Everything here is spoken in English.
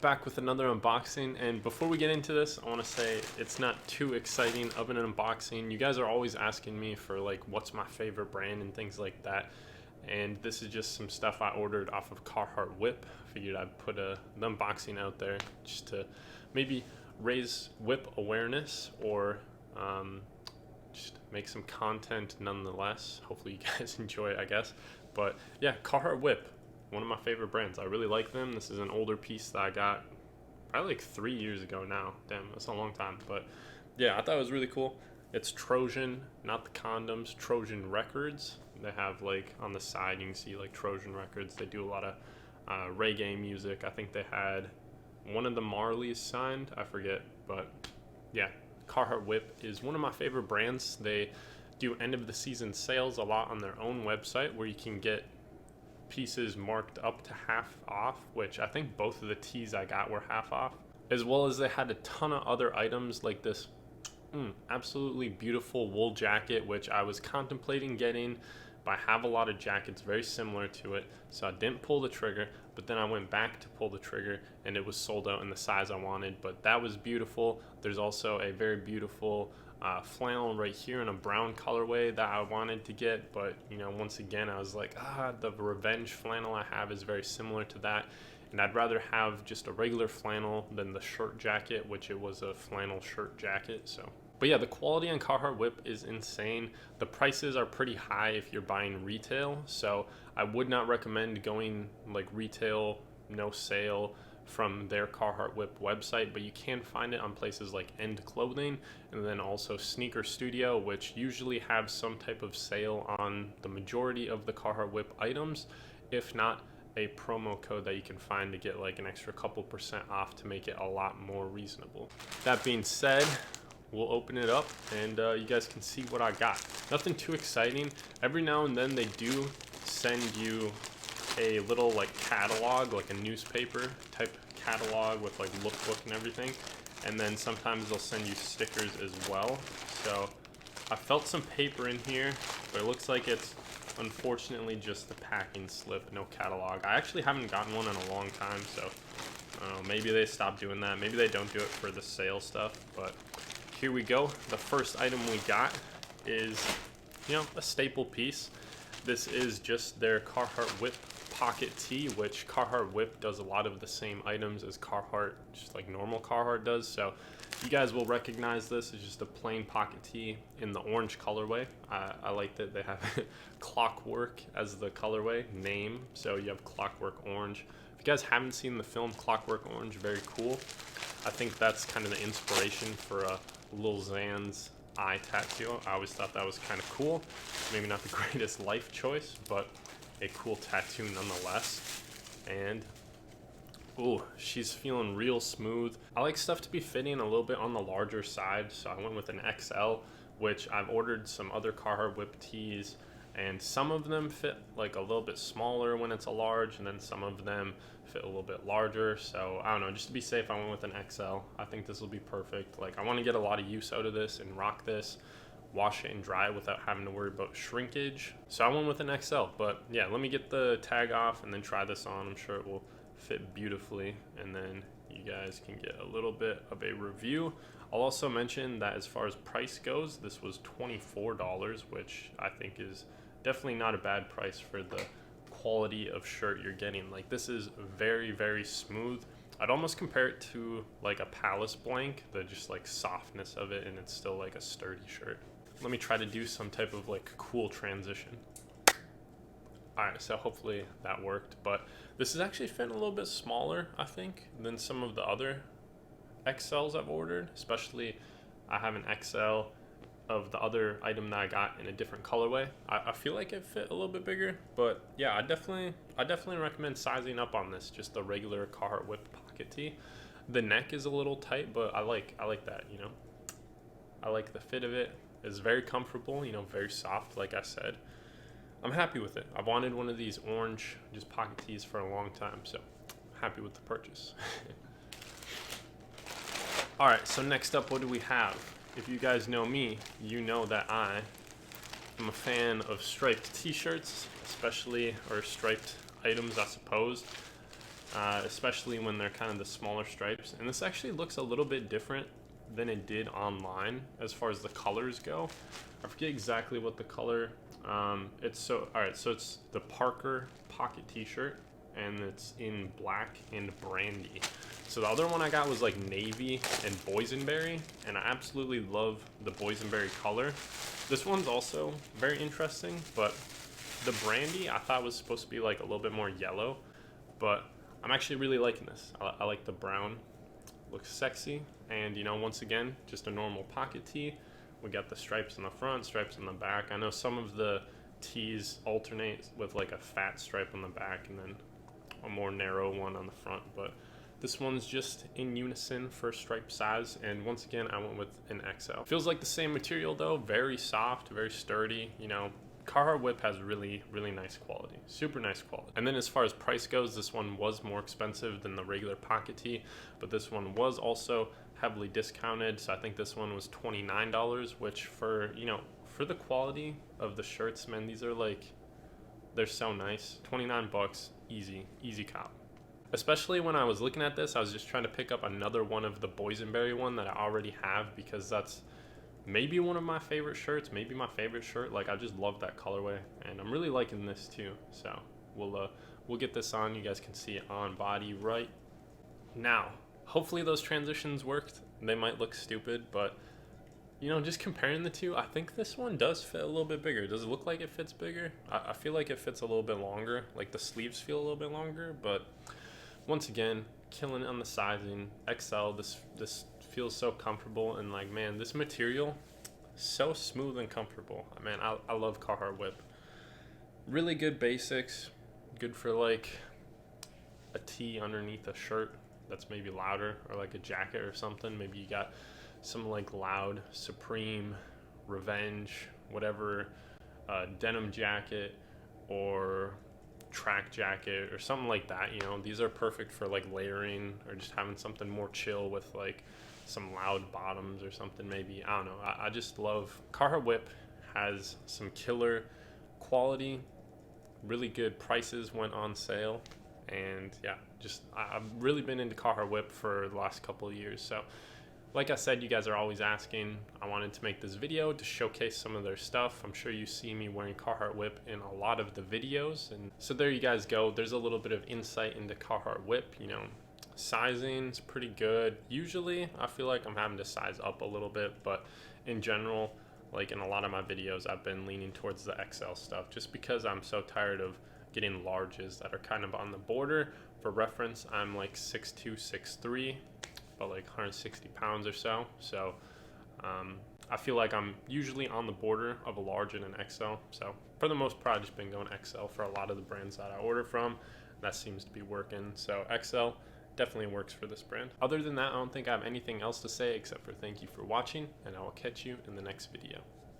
back with another unboxing, and before we get into this, I want to say it's not too exciting of an unboxing. You guys are always asking me for like what's my favorite brand and things like that, and this is just some stuff I ordered off of Carhartt WIP. Figured I'd put an unboxing out there just to maybe raise WIP awareness or just make some content nonetheless. Hopefully you guys enjoy it, I guess. But yeah, Carhartt WIP, one of my favorite brands. I really like them. This is an older piece that I got probably like 3 years ago now. Damn, that's a long time. But yeah, I thought it was really cool. It's Trojan, not the condoms, Trojan Records. They have like on the side, you can see like Trojan Records. They do a lot of reggae music. I think they had one of the Marleys signed. I forget, but yeah, Carhartt WIP is one of my favorite brands. They do end of the season sales a lot on their own website where you can get pieces marked up to half off, which I think both of the tees I got were half off, as well as they had a ton of other items like this absolutely beautiful wool jacket, which I was contemplating getting, but I have a lot of jackets very similar to it, so I didn't pull the trigger. But then I went back to pull the trigger and it was sold out in the size I wanted, but that was beautiful. There's also a very beautiful flannel right here in a brown colorway that I wanted to get, but you know, once again I was like, the revenge flannel I have is very similar to that, and I'd rather have just a regular flannel than the shirt jacket, which it was a flannel shirt jacket. So but yeah, the quality on Carhartt WIP is insane. The prices are pretty high if you're buying retail, so I would not recommend going like retail, no sale from their Carhartt WIP website, but you can find it on places like End Clothing and then also Sneaker Studio, which usually have some type of sale on the majority of the Carhartt WIP items, if not a promo code that you can find to get like an extra couple percent off to make it a lot more reasonable. That being said, we'll open it up and you guys can see what I got. Nothing too exciting. Every now and then they do send you a little like catalog, like a newspaper type catalog with like lookbook and everything, and then sometimes they'll send you stickers as well. So I felt some paper in here, but it looks like it's unfortunately just the packing slip, no catalog. I actually haven't gotten one in a long time, so I don't know, maybe they stopped doing that. Maybe they don't do it for the sale stuff, but here we go. The first item we got is, you know, a staple piece. This is just their Carhartt WIP pocket tee, which Carhartt WIP does a lot of the same items as Carhartt, just like normal Carhartt does. So you guys will recognize this. It's just a plain pocket tee in the orange colorway. I like that they have Clockwork as the colorway name. So you have Clockwork Orange. If you guys haven't seen the film Clockwork Orange, very cool. I think that's kind of the inspiration for Lil Xan's eye tattoo. I always thought that was kind of cool. Maybe not the greatest life choice, but a cool tattoo nonetheless. And ooh, she's feeling real smooth. I like stuff to be fitting a little bit on the larger side, so I went with an XL, which I've ordered some other Carhartt WIP tees, and some of them fit like a little bit smaller when it's a large, and then some of them fit a little bit larger. So I don't know, just to be safe, I went with an XL. I think this will be perfect. Like, I want to get a lot of use out of this and rock this, wash it and dry it without having to worry about shrinkage. So I went with an XL. But yeah, let me get the tag off and then try this on. I'm sure it will fit beautifully, and then you guys can get a little bit of a review. I'll also mention that as far as price goes, this was $24, which I think is definitely not a bad price for the quality of shirt you're getting. Like, this is very, very smooth. I'd almost compare it to like a Palace blank, the just like softness of it, and it's still like a sturdy shirt. Let me try to do some type of like cool transition. Alright, so hopefully that worked, but this is actually fitting a little bit smaller, I think, than some of the other XLs I've ordered. Especially, I have an XL of the other item that I got in a different colorway. I feel like it fit a little bit bigger, but yeah, I definitely recommend sizing up on this, just the regular Carhartt WIP pocket tee. The neck is a little tight, but I like that, you know. I like the fit of it. It's very comfortable, you know, very soft, like I said. I'm happy with it. I've wanted one of these orange just pocket tees for a long time, so I'm happy with the purchase. Alright, so next up, what do we have? If you guys know me, you know that I am a fan of striped t-shirts, especially, or striped items, I suppose. especially when they're kind of the smaller stripes. And this actually looks a little bit different than it did online as far as the colors go. I forget exactly what the color. So it's the Parker pocket t-shirt, and it's in black and brandy. So the other one I got was like navy and boysenberry, and I absolutely love the boysenberry color. This one's also very interesting, but the brandy I thought was supposed to be like a little bit more yellow, but I'm actually really liking this. I like the brown, looks sexy, and you know, once again, just a normal pocket tee. We got the stripes in the front, stripes in the back. I know some of the tees alternate with like a fat stripe on the back and then a more narrow one on the front, but this one's just in unison for stripe size, and once again I went with an XL. Feels like the same material though, very soft, very sturdy. You know, Carhartt WIP has really nice quality, super nice quality. And then as far as price goes, this one was more expensive than the regular pocket tee, but this one was also heavily discounted, so I think this one was $29, which for, you know, for the quality of the shirts, man, these are like, they're so nice. 29 bucks, easy cop. Especially when I was looking at this, I was just trying to pick up another one of the boysenberry one that I already have, because that's maybe one of my favorite shirts, maybe my favorite shirt. Like, I just love that colorway, and I'm really liking this too. So we'll get this on. You guys can see it on body right now. Hopefully those transitions worked. They might look stupid, but you know, just comparing the two, I think this one does fit a little bit bigger. Does it look like it fits bigger? I feel like it fits a little bit longer. Like the sleeves feel a little bit longer, but once again, killing it on the sizing. XL, this feels so comfortable, and like, man, this material, so smooth and comfortable. Man, I love Carhartt WIP. Really good basics, good for like a tee underneath a shirt that's maybe louder, or like a jacket or something. Maybe you got some like loud Supreme, Revenge, whatever, denim jacket or track jacket or something like that. You know, these are perfect for like layering or just having something more chill with like some loud bottoms or something. Maybe, I don't know. I just love Carhartt WIP. Has some killer quality, really good prices went on sale, and yeah, just I've really been into Carhartt WIP for the last couple of years. So like I said, you guys are always asking. I wanted to make this video to showcase some of their stuff. I'm sure you see me wearing Carhartt WIP in a lot of the videos, and so there you guys go. There's a little bit of insight into Carhartt WIP. You know, sizing's pretty good. Usually I feel like I'm having to size up a little bit, but in general, like in a lot of my videos, I've been leaning towards the XL stuff just because I'm so tired of getting larges that are kind of on the border. For reference, I'm like 6'2", 6'3", about like 160 pounds or so. So I feel like I'm usually on the border of a large and an XL. So for the most part, I've just been going XL for a lot of the brands that I order from. That seems to be working. So XL definitely works for this brand. Other than that, I don't think I have anything else to say except for thank you for watching, and I will catch you in the next video.